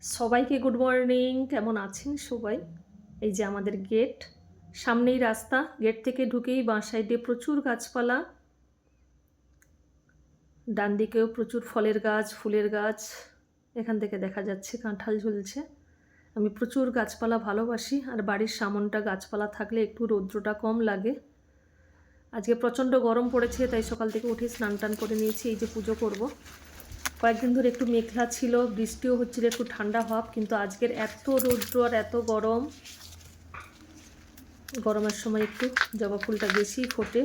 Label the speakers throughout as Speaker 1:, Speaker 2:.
Speaker 1: সবাইকে good morning. কেমন আছেন সবাই? এই যে আমাদের গেট, সামনেই রাস্তা। গেট থেকে ঢুকেই বাঁ সাইডে প্রচুর গাছপালা, ডান দিকেও প্রচুর ফলের গাছ, ফুলের গাছ। এখান থেকে দেখা যাচ্ছে কাঁঠাল ঝুলছে। আমি প্রচুর গাছপালা ভালোবাসি, আর বাড়ির সামনটা গাছপালা থাকলে একটু রৌদ্রটা কম লাগে। আজকে প্রচণ্ড গরম পড়েছে, তাই সকাল থেকে উঠে স্নান টান করে নিয়েছি। এই যে পুজো করব। কয়েকদিন ধরে একটু মেঘলা ছিল, বৃষ্টিও হচ্ছিল, একটু ঠান্ডা ভাব, কিন্তু আজকের এত রৌদ্র আর এত গরম। গরমের সময় একটু জবা ফুলটা বেশি ফোটে,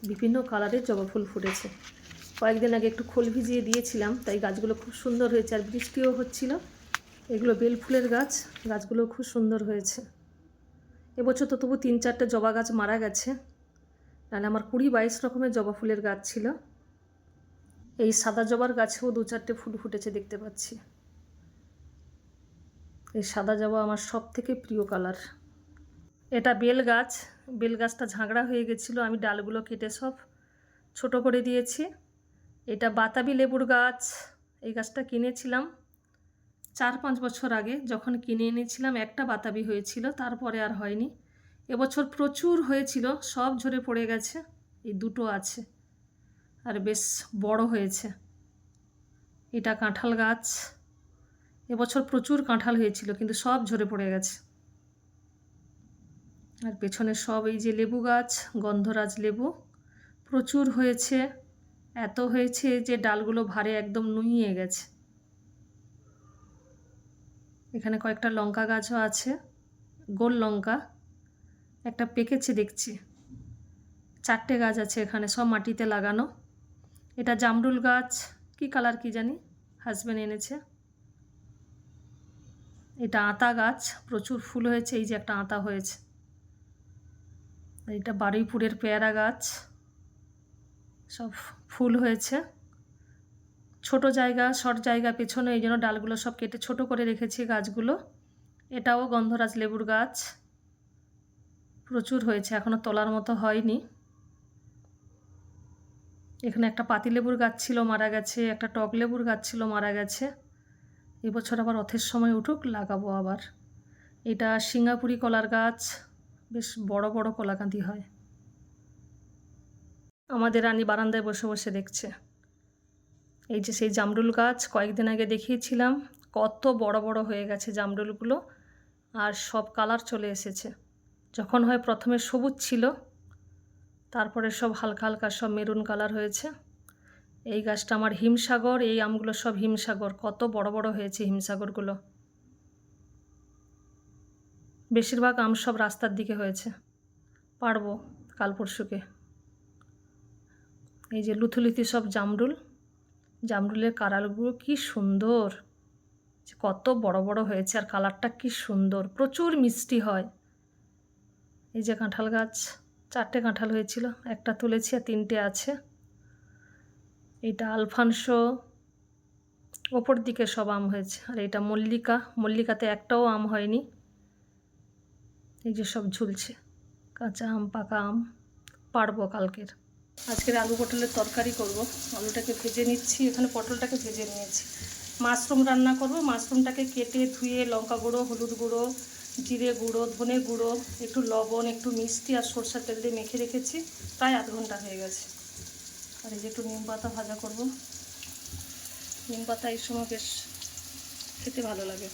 Speaker 1: বিভিন্ন কালারের জবা ফুল ফুটেছে। কয়েকদিন আগে একটু খোল ভিজিয়ে দিয়েছিলাম, তাই গাছগুলো খুব সুন্দর হয়েছে, আর বৃষ্টিও হচ্ছিল। এগুলো বেল ফুলের গাছ, গাছগুলো খুব সুন্দর হয়েছে। এবছর তো তবু 3-4টে জবা গাছ মারা গেছে, নাহলে আমার 20-22 রকমের জবা ফুলের গাছ ছিল। এই সাদা জবার গাছেও 2-4টে ফুল ফুটেছে দেখতে পাচ্ছি। এই সাদা জবা আমার সব থেকে প্রিয় কালার। এটা বেল গাছ। বেল গাছটা ঝাঁকড়া হয়ে গেছিলো, আমি ডালগুলো কেটে সব ছোট করে দিয়েছি। এটা বাতাবি লেবুর গাছ। এই গাছটা কিনেছিলাম 4-5 বছর আগে। যখন কিনে এনেছিলাম একটা বাতাবি হয়েছিল, তারপরে আর হয়নি। এবছর প্রচুর হয়েছিল, সব ঝরে পড়ে গেছে। এই দুটো আছে, আর বেশ বড় হয়েছে। এটা কাঁঠাল গাছ। এবছর প্রচুর কাঁঠাল হয়েছিল, কিন্তু সব ঝরে পড়ে গেছে। আর পেছনে সব এই যে লেবু গাছ, গন্ধরাজ লেবু প্রচুর হয়েছে। এত হয়েছে যে ডালগুলো ভারে একদম নুইয়ে গেছে। এখানে কয়েকটা লঙ্কা গাছও আছে, গোল লঙ্কা। একটা পেকেছে দেখছি। 4টে গাছ আছে এখানে, সব মাটিতে লাগানো। এটা জামরুল গাছ, কি কালার কি জানি, হাজব্যান্ড এনেছে। এটা আতা গাছ, প্রচুর ফুল হয়েছে। এই যে একটা আতা হয়েছে। এটা বারুইপুরের পেয়ারা গাছ, সব ফুল হয়েছে। ছোট জায়গা, শর্ট জায়গা পেছনে, এই জন্য ডালগুলো সব কেটে ছোট করে রেখেছি গাছগুলো। এটাও গন্ধরাজ লেবুর গাছ, প্রচুর হয়েছে, এখনও তোলার মতো হয়নি। এখানে একটা পাতিলেবুর গাছ ছিল, মারা গেছে। একটা টক লেবুর গাছ ছিল, মারা গেছে। এবছর আবার রথের সময় উঠুক, লাগাবো আবার। এটা সিঙ্গাপুরি কলার গাছ, বেশ বড় বড় কলাকাঁদি হয়। আমাদের রানী বারান্দায় বসে বসে দেখছে। এই যে সেই জামরুল গাছ, কয়েকদিন আগে দেখিয়েছিলাম, কত বড় বড় হয়ে গেছে জামরুলগুলো, আর সব কালার চলে এসেছে। যখন হয় প্রথমে সবুজ ছিল, তারপরে সব হালকা হালকা সব মেরুন কালার হয়েছে। এই গাছটা আমার হিমসাগর। এই আমগুলো সব হিমসাগর, কত বড় বড় হয়েছে হিমসাগরগুলো। বেশিরভাগ আম সব রাস্তার দিকে হয়েছে, পারবো কাল পরশুকে। এই যে লুথুলুথি সব জামরুল, জামরুলের কালারগুলো কি সুন্দর, কত বড় বড় হয়েছে, আর কালারটা কি সুন্দর, প্রচুর মিষ্টি হয়। এই যে কাঁঠাল গাছ, 4টে কাঁঠাল হয়েছিল, একটা তুলেছি আর 3টে আছে। এটা আলফানসো, ওপর দিকে সব আম হয়েছে। আর এটা মল্লিকা, মল্লিকাতে একটাও আম হয়নি। এই যে সব ঝুলছে, কাঁচা আম, পাকা আম, পারবো কালকের। আজকের আলু পটলের তরকারি করব। আলুটাকে ভেজে নিচ্ছি, এখানে পটলটাকে ভেজে নিয়েছি। মাশরুম রান্না করব। মাশরুমটাকে কেটে ধুয়ে লঙ্কা গুঁড়ো, হলুদ গুঁড়ো, জিরে গুঁড়ো, ধনে গুঁড়ো, একটু লবণ, একটু মিষ্টি আর সরষের তেল দিয়ে মেখে রেখেছি। প্রায় আধ ঘন্টা হয়ে গেছে। আর এই যে একটু নিম পাতা ভাজা করব। নিম পাতা এই সময় বেশ খেতে ভালো লাগে।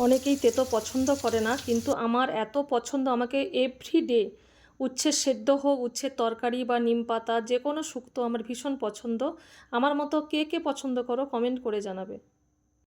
Speaker 1: অনেকেই তেতো পছন্দ করে না, কিন্তু আমার এত পছন্দ, আমাকে এভরিডে উচ্ছের সেদ্ধ হোক, উচ্ছের তরকারি বা নিম পাতা যে কোনো শুক্তো আমার ভীষণ পছন্দ। আমার মতো কে কে পছন্দ করো কমেন্ট করে জানাবে।